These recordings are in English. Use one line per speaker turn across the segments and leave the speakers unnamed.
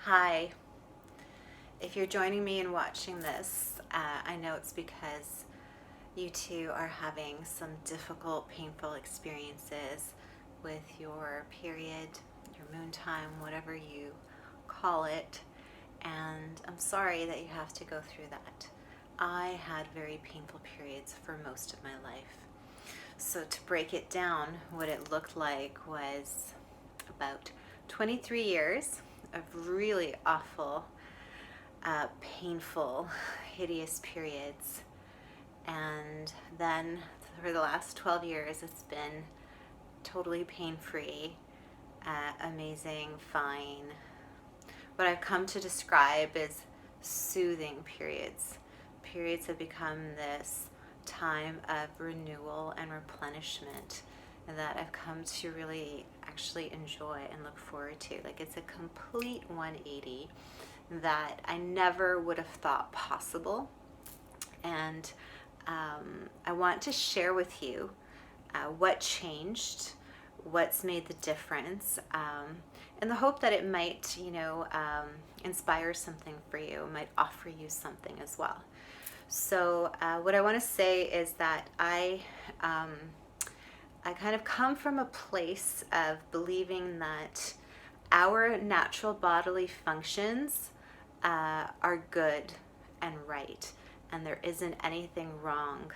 Hi. If you're joining me and watching this, I know it's because you too are having some difficult, painful experiences with your period, your moon time, whatever you call it. And I'm sorry that you have to go through that. I had very painful periods for most of my life. So, to break it down, what it looked like was about 23 years of really awful, painful, hideous periods. And then for the last 12 years, it's been totally pain free, amazing, fine. What I've come to describe is soothing periods. Periods have become this time of renewal and replenishment that I've come to really actually enjoy and look forward to. Like, it's a complete 180 that I never would have thought possible. And I want to share with you what changed, what's made the difference, in the hope that it might, inspire something for you, might offer you something as well. So what I want to say is that I kind of come from a place of believing that our natural bodily functions are good and right, and there isn't anything wrong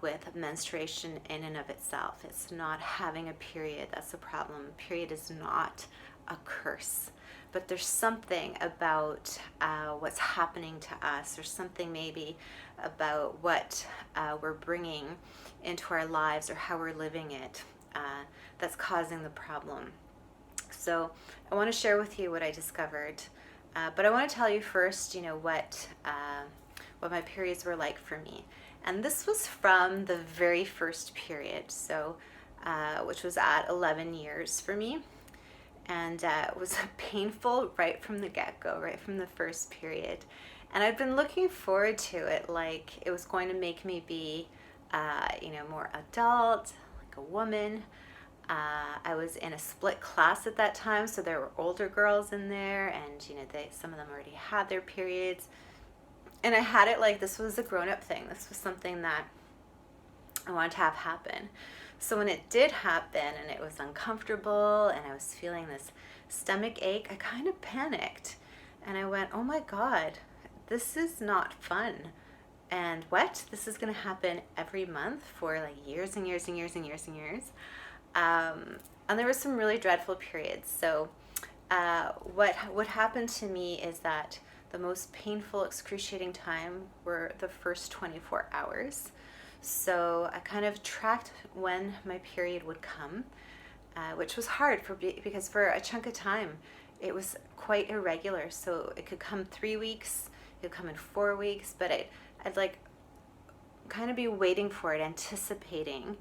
with menstruation in and of itself. It's not having a period that's a problem. A period is not a curse. But there's something about what's happening to us, or something maybe about what we're bringing into our lives or how we're living it that's causing the problem. So I want to share with you what I discovered, but I want to tell you first, what my periods were like for me. And this was from the very first period, so which was at 11 years for me. And it was painful right from the get-go, right from the first period. And I've been looking forward to it, like it was going to make me be, more adult, like a woman. I was in a split class at that time, so there were older girls in there, and some of them already had their periods. And I had it like this was a grown-up thing. This was something that I wanted to have happen. So when it did happen and it was uncomfortable and I was feeling this stomach ache, I kind of panicked. And I went, oh my God, this is not fun. And what? This is going to happen every month for like years and years and years and years and years. And there were some really dreadful periods. So what happened to me is that the most painful, excruciating time were the first 24 hours. So I kind of tracked when my period would come, which was hard because for a chunk of time it was quite irregular. So it could come 3 weeks, it could come in 4 weeks, but I'd like kind of be waiting for it, anticipating,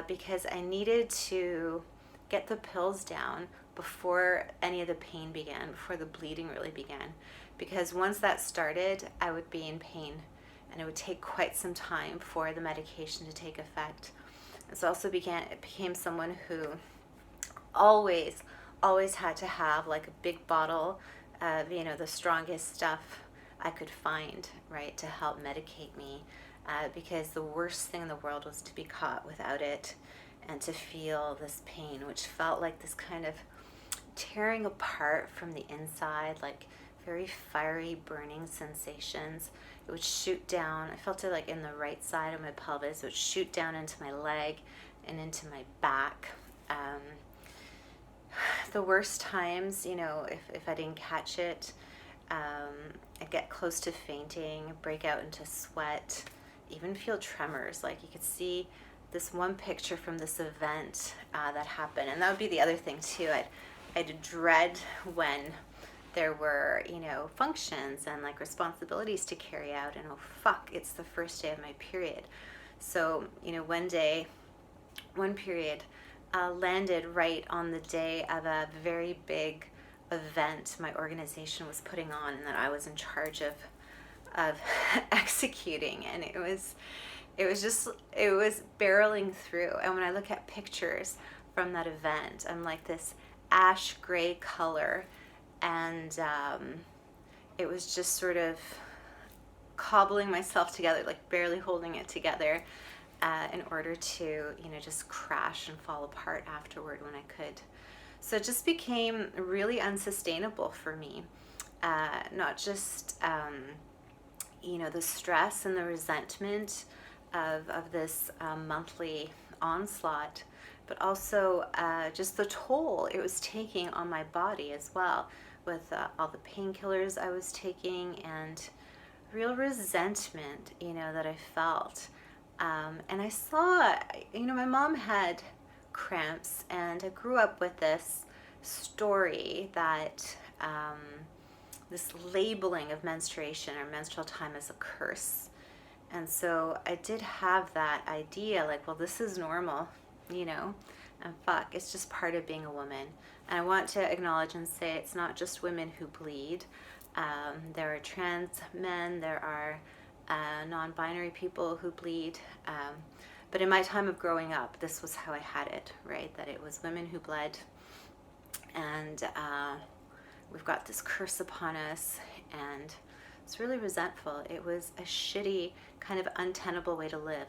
because I needed to get the pills down before any of the pain began, before the bleeding really began. Because once that started, I would be in pain, and it would take quite some time for the medication to take effect. And so also became someone who always had to have like a big bottle of, the strongest stuff I could find, right, to help medicate me. Because the worst thing in the world was to be caught without it and to feel this pain, which felt like this kind of tearing apart from the inside, like very fiery, burning sensations. It would shoot down. I felt it like in the right side of my pelvis. It would shoot down into my leg and into my back. The worst times, if I didn't catch it, I'd get close to fainting, break out into sweat, even feel tremors. Like you could see this one picture from this event that happened. And that would be the other thing too. I'd dread when there were, functions and like responsibilities to carry out, and oh fuck, it's the first day of my period. So, one period landed right on the day of a very big event my organization was putting on and that I was in charge of executing, and it was barreling through. And when I look at pictures from that event, I'm like this ash gray color, And it was just sort of cobbling myself together, like barely holding it together, in order to, just crash and fall apart afterward when I could. So it just became really unsustainable for me. Not just, the stress and the resentment of this monthly onslaught, but also just the toll it was taking on my body as well, with all the painkillers I was taking and real resentment, that I felt. And I saw, my mom had cramps, and I grew up with this story that this labeling of menstruation or menstrual time as a curse. And so I did have that idea, like, well, this is normal, and fuck, it's just part of being a woman. And I want to acknowledge and say it's not just women who bleed. There are trans men, there are non-binary people who bleed. But in my time of growing up, this was how I had it, right? That it was women who bled. And we've got this curse upon us, and it's really resentful. It was a shitty, kind of untenable way to live.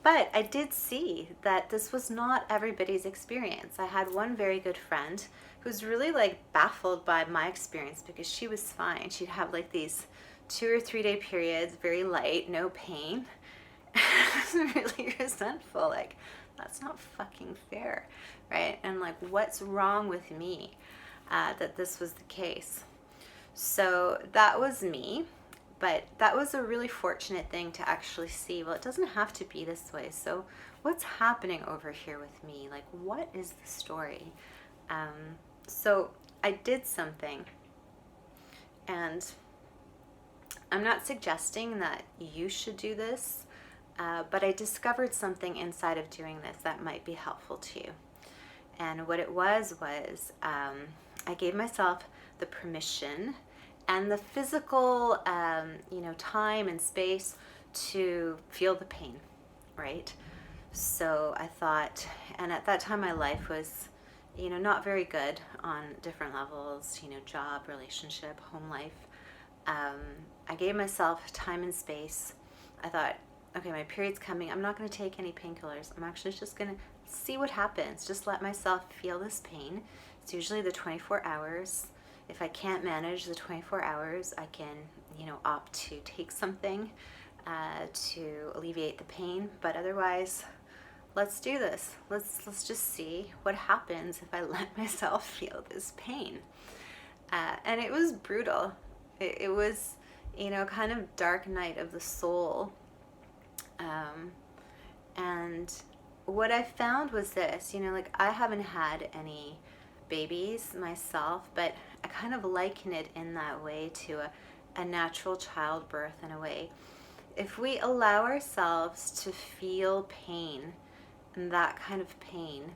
But I did see that this was not everybody's experience. I had one very good friend who's really like baffled by my experience, because she was fine. She'd have like these 2 or 3 day periods, very light, no pain. Really resentful, like, that's not fucking fair, right? And like, what's wrong with me that this was the case? So that was me. But that was a really fortunate thing to actually see. Well, it doesn't have to be this way. So what's happening over here with me? Like, what is the story? So I did something. And I'm not suggesting that you should do this, but I discovered something inside of doing this that might be helpful to you. And what it was I gave myself the permission and the physical, time and space to feel the pain, right? So I thought, and at that time my life was, not very good on different levels, job, relationship, home life. I gave myself time and space. I thought, okay, my period's coming. I'm not going to take any painkillers. I'm actually just going to see what happens. Just let myself feel this pain. It's usually the 24 hours. If I can't manage the 24 hours, I can, opt to take something to alleviate the pain. But otherwise, let's do this. Let's just see what happens if I let myself feel this pain. And it was brutal. It was, kind of dark night of the soul. And what I found was this, like, I haven't had any babies myself, but I kind of liken it in that way to a natural childbirth in a way. If we allow ourselves to feel pain, and that kind of pain,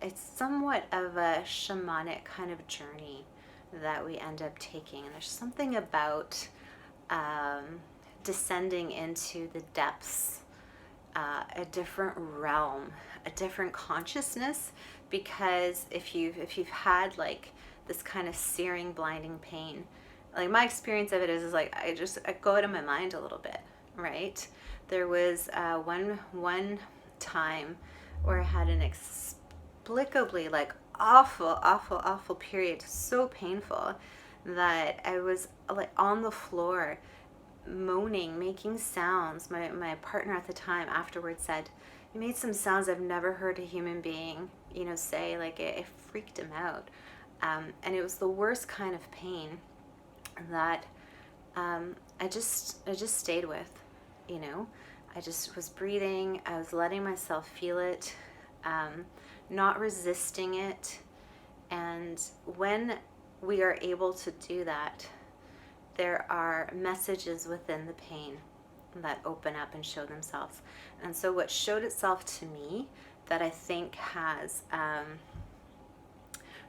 it's somewhat of a shamanic kind of journey that we end up taking. And there's something about descending into the depths, a different realm, a different consciousness. Because if you've had like this kind of searing, blinding pain, like my experience of it is like I go out of my mind a little bit, right? There was one time where I had an inexplicably like awful period, so painful that I was like on the floor moaning, making sounds. My partner at the time afterwards said, "You made some sounds I've never heard a human being, say." Like it freaked him out. And it was the worst kind of pain that I just stayed with, I just was breathing. I was letting myself feel it, not resisting it. And when we are able to do that, there are messages within the pain that open up and show themselves. And so what showed itself to me that I think has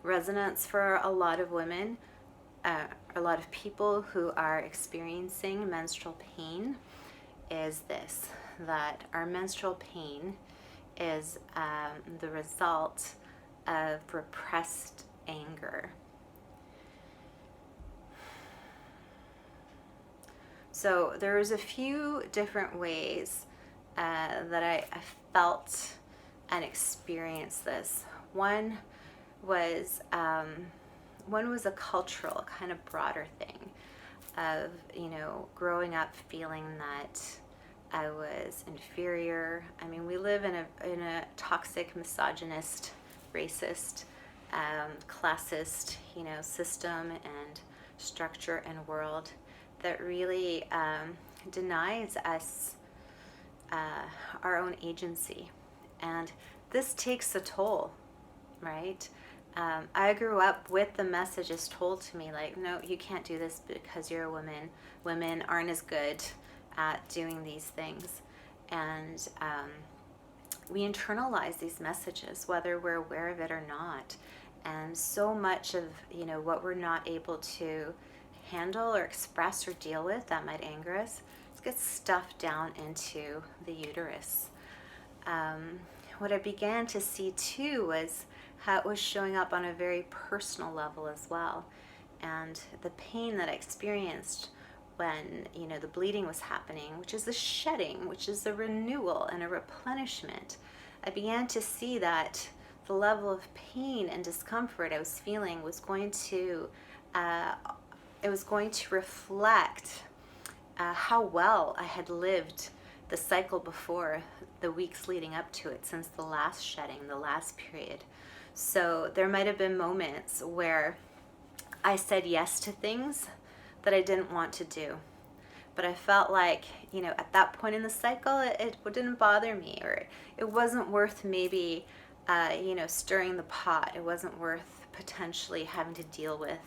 resonance for a lot of women, a lot of people who are experiencing menstrual pain, is this, that our menstrual pain is the result of repressed anger. So there was a few different ways that I felt and experienced this. One was a cultural kind of broader thing of, growing up feeling that I was inferior. I mean, we live in a toxic, misogynist, racist, classist, system and structure and world that really denies us our own agency. And this takes a toll, right? I grew up with the messages told to me like, no, you can't do this because you're a woman. Women aren't as good at doing these things. And we internalize these messages, whether we're aware of it or not. And so much of, what we're not able to handle or express or deal with that might anger us gets stuffed down into the uterus. What I began to see too was how it was showing up on a very personal level as well. And the pain that I experienced when, the bleeding was happening, which is the shedding, which is the renewal and a replenishment. I began to see that the level of pain and discomfort I was feeling was going to, reflect how well I had lived the cycle before, the weeks leading up to it, since the last shedding, the last period. So there might have been moments where I said yes to things that I didn't want to do. But I felt like, at that point in the cycle, it didn't bother me, or it wasn't worth maybe, stirring the pot. It wasn't worth potentially having to deal with,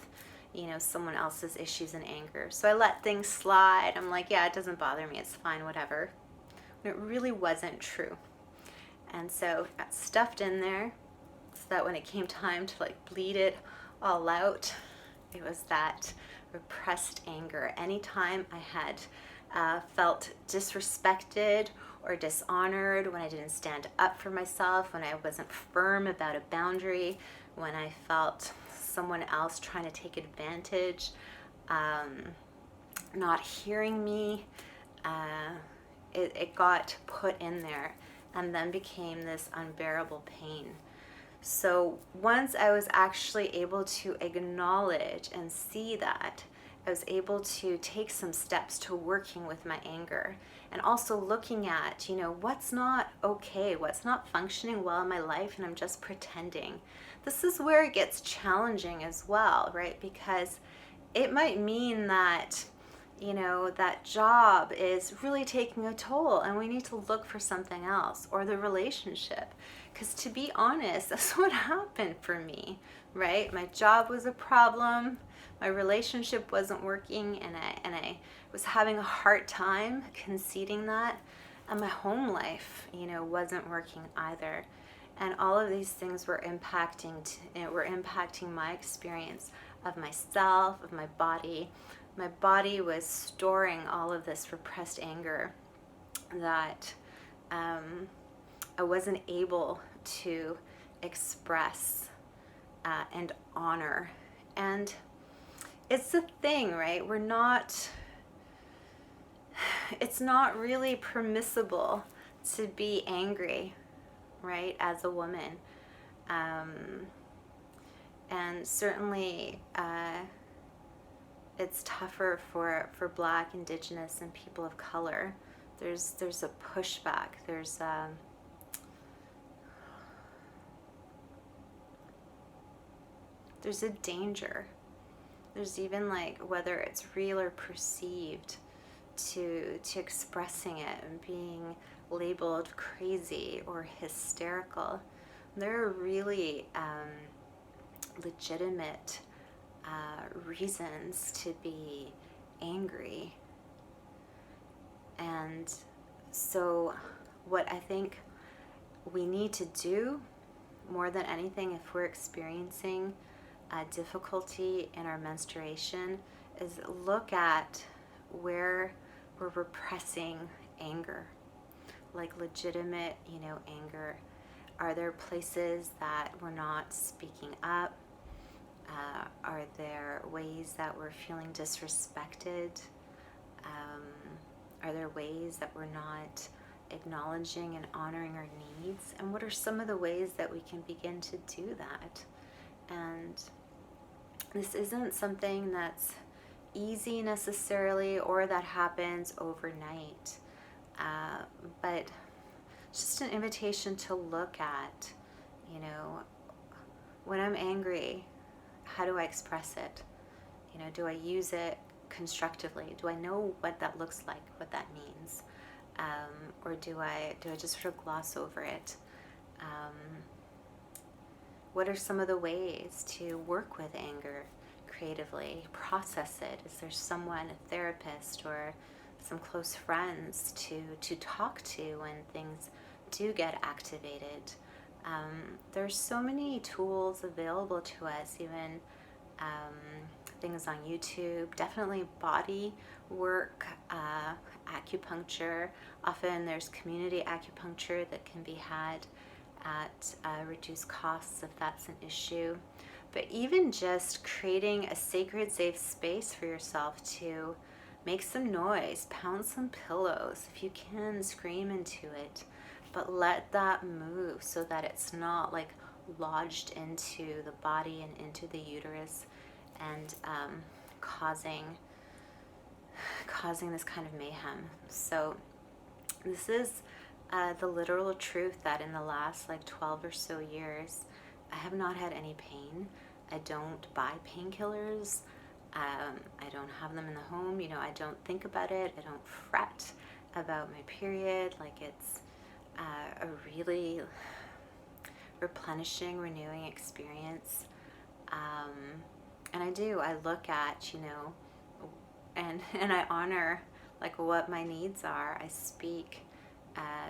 someone else's issues and anger. So I let things slide. I'm like, yeah, it doesn't bother me. It's fine, whatever. It really wasn't true. And so it got stuffed in there so that when it came time to bleed it all out, it was that repressed anger. Anytime I had felt disrespected or dishonored, when I didn't stand up for myself, when I wasn't firm about a boundary, when I felt someone else trying to take advantage, not hearing me, it got put in there and then became this unbearable pain. So once I was actually able to acknowledge and see that, I was able to take some steps to working with my anger and also looking at, what's not okay, what's not functioning well in my life, and I'm just pretending. This is where it gets challenging as well, right? Because it might mean that, that job is really taking a toll and we need to look for something else, or the relationship. Because to be honest, that's what happened for me, right? My job was a problem, my relationship wasn't working, and I was having a hard time conceding that, and my home life, wasn't working either. And all of these things were impacting my experience of myself, of my body. My body was storing all of this repressed anger that I wasn't able to express and honor. And it's the thing, right? It's not really permissible to be angry, right, as a woman. And certainly it's tougher for Black, Indigenous, and people of color. There's a pushback. There's a danger. There's even whether it's real or perceived to expressing it and being labeled crazy or hysterical. There are really legitimate reasons to be angry. And so what I think we need to do more than anything, if we're experiencing difficulty in our menstruation, is look at where we're repressing anger, legitimate, anger. Are there places that we're not speaking up? Are there ways that we're feeling disrespected? Are there ways that we're not acknowledging and honoring our needs? And what are some of the ways that we can begin to do that? And this isn't something that's easy necessarily or that happens overnight, but just an invitation to look at, you know, when I'm angry, how do I express it? You know, do I use it constructively? Do I know what that looks like, what that means? Or do I just sort of gloss over it? What are some of the ways to work with anger creatively, process it? Is there someone, a therapist or some close friends to talk to when things do get activated? There's so many tools available to us, even things on YouTube, definitely body work, acupuncture. Often there's community acupuncture that can be had at reduced costs if that's an issue. But even just creating a sacred, safe space for yourself to make some noise, pound some pillows. If you can, scream into it, but let that move so that it's not like lodged into the body and into the uterus and causing this kind of mayhem. So this is the literal truth that in the last like 12 or so years, I have not had any pain. I don't buy painkillers. I don't have them in the home. You know, I don't think about it. I don't fret about my period. Like, it's a really replenishing, renewing experience. And I look at, you know, and I honor like what my needs are. I speak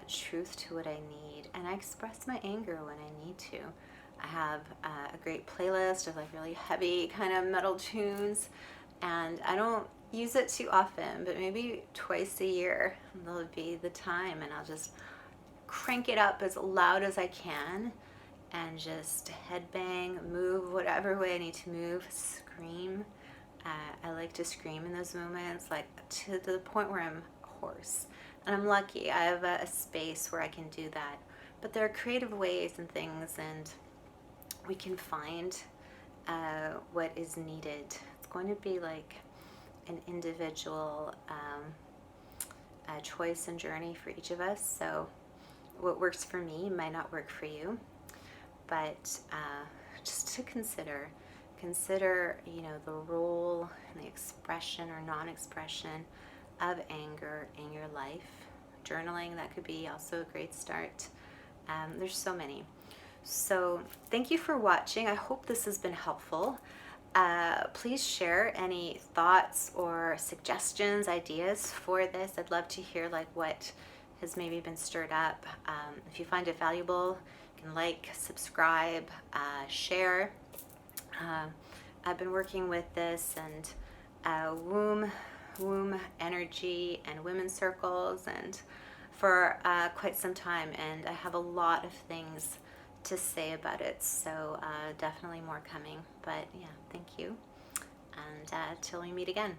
truth to what I need, and I express my anger when I need to. I have a great playlist of like really heavy kind of metal tunes, and I don't use it too often, but maybe twice a year there'll be the time, and I'll just crank it up as loud as I can and just headbang, move whatever way I need to move, scream. I like to scream in those moments, like to the point where I'm hoarse. And I'm lucky, I have a space where I can do that. But there are creative ways and things, and we can find what is needed. It's going to be like an individual choice and journey for each of us. So what works for me might not work for you, but just to consider, you know, the role and the expression or non-expression of anger in your life. Journaling, that could be also a great start. There's so many. So thank you for watching. I hope this has been helpful. Please share any thoughts or suggestions, ideas for this. I'd love to hear like what has maybe been stirred up. If you find it valuable, you can like, subscribe, share. I've been working with this and womb energy and women's circles and for quite some time, and I have a lot of things to say about it, so definitely more coming. But yeah, thank you, and till we meet again.